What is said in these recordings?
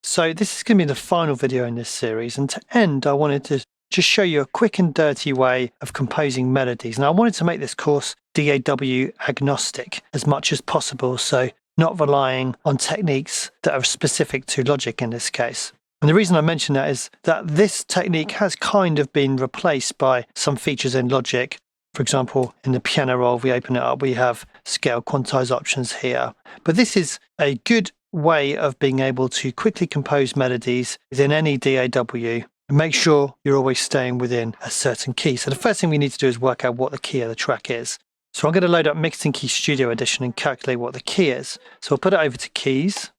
So this is going to be the final video in this series, and to end I wanted to just show you a quick and dirty way of composing melodies. And I wanted to make this course DAW agnostic as much as possible, so not relying on techniques that are specific to Logic in this case. And the reason I mention that is that this technique has kind of been replaced by some features in Logic. For example, in the piano roll, if we open it up, we have scale quantize options here. But this is a good way of being able to quickly compose melodies within any DAW and make sure you're always staying within a certain key. So the first thing we need to do is work out what the key of the track is. So I'm going to load up Mixing Key Studio Edition and calculate what the key is. So I'll put it over to keys.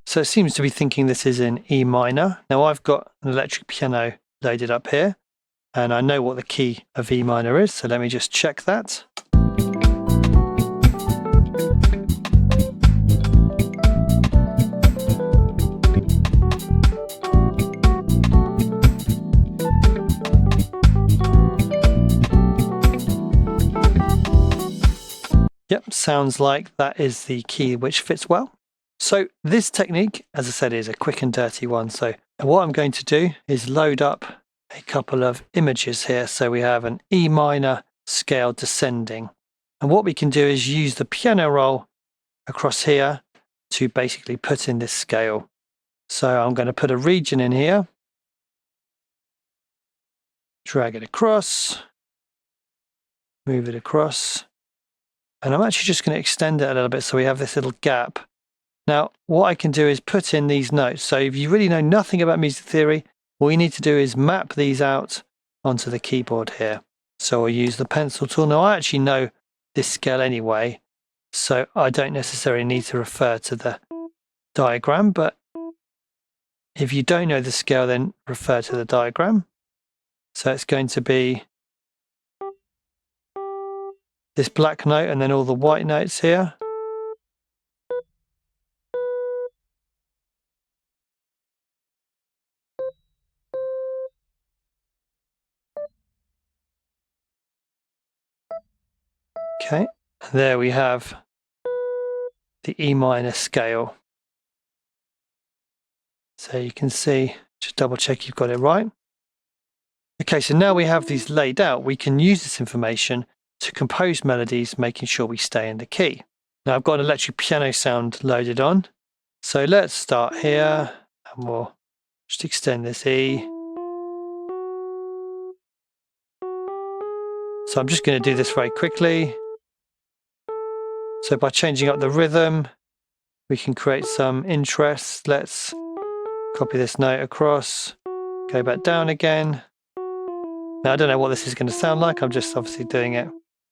So it seems to be thinking this is in E minor. Now I've got an electric piano loaded up here and I know what the key of E minor is, so let me just check that. Yep, sounds like that is the key which fits well. So this technique, as I said, is a quick and dirty one. So what I'm going to do is load up a couple of images here. So we have an E minor scale descending. And what we can do is use the piano roll across here to basically put in this scale. So I'm going to put a region in here, drag it across, move it across. And I'm actually just going to extend it a little bit so we have this little gap. Now, what I can do is put in these notes. So if you really know nothing about music theory, all you need to do is map these out onto the keyboard here. So I'll use the pencil tool. Now, I actually know this scale anyway, so I don't necessarily need to refer to the diagram. But if you don't know the scale, then refer to the diagram. So it's going to be this black note and then all the white notes here. Okay, there we have the E minor scale. So you can see, just double check you've got it right. Okay, so now we have these laid out, we can use this information to compose melodies, making sure we stay in the key. Now I've got an electric piano sound loaded on. So let's start here and we'll just extend this E. So I'm just going to do this very quickly. So by changing up the rhythm, we can create some interest. Let's copy this note across, go back down again. Now I don't know what this is going to sound like. I'm just obviously doing it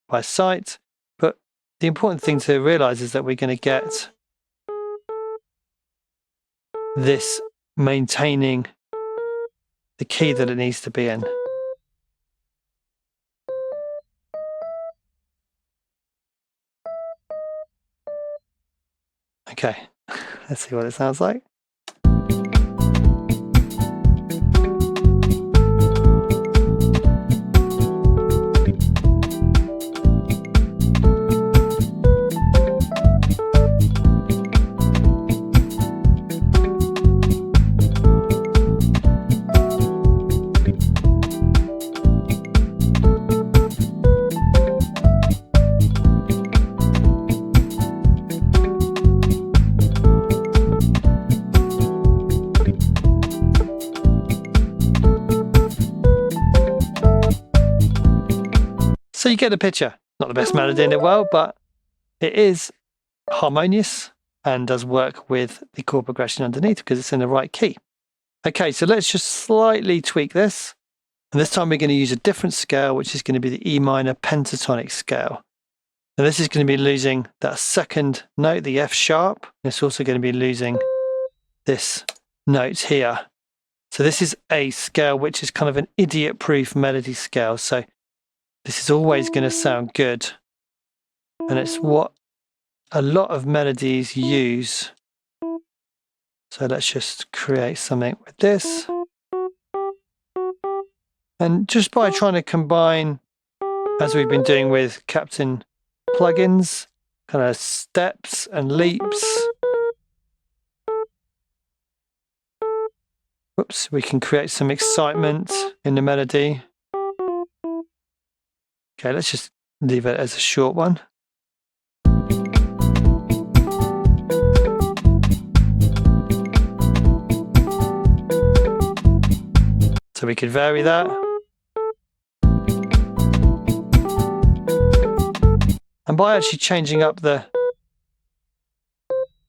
by sight. But the important thing to realize is that we're going to get this maintaining the key that it needs to be in. Okay, let's see what it sounds like. So you get the picture. Not the best melody in the world, but it is harmonious and does work with the chord progression underneath because it's in the right key. Okay, so let's just slightly tweak this. And this time we're going to use a different scale, which is going to be the E minor pentatonic scale. And this is going to be losing that second note, the F sharp. It's also going to be losing this note here. So this is a scale which is kind of an idiot-proof melody scale. So this is always going to sound good. And it's what a lot of melodies use. So let's just create something with this. And just by trying to combine, as we've been doing with Captain plugins, kind of steps and leaps. Whoops, we can create some excitement in the melody. Okay, let's just leave it as a short one. So we could vary that. And by actually changing up the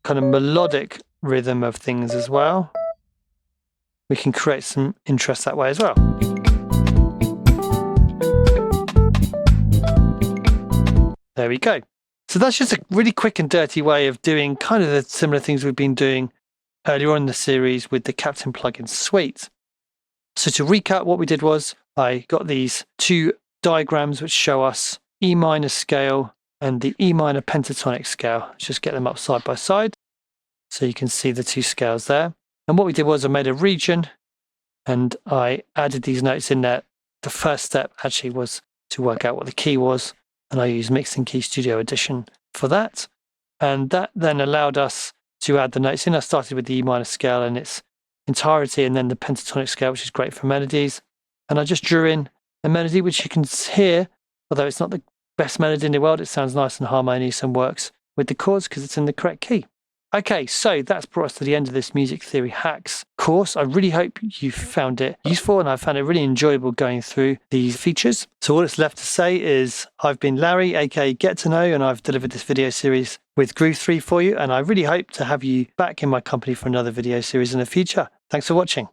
kind of melodic rhythm of things as well, we can create some interest that way as well. There we go. So that's just a really quick and dirty way of doing kind of the similar things we've been doing earlier on in the series with the Captain plugin suite. So to recap, what we did was I got these two diagrams which show us E minor scale and the E minor pentatonic scale. Let's just get them up side by side so you can see the two scales there. And what we did was I made a region and I added these notes in there. The first step actually was to work out what the key was, and I used Mixing Key Studio Edition for that. And that then allowed us to add the notes in. I started with the E minor scale in its entirety and then the pentatonic scale, which is great for melodies. And I just drew in a melody which you can hear, although it's not the best melody in the world, it sounds nice and harmonious and works with the chords because it's in the correct key. Okay, so that's brought us to the end of this Music Theory Hacks course. I really hope you found it useful, and I found it really enjoyable going through these features. So all that's left to say is I've been Larry, aka Get to Know, and I've delivered this video series with Groove 3 for you, and I really hope to have you back in my company for another video series in the future. Thanks for watching.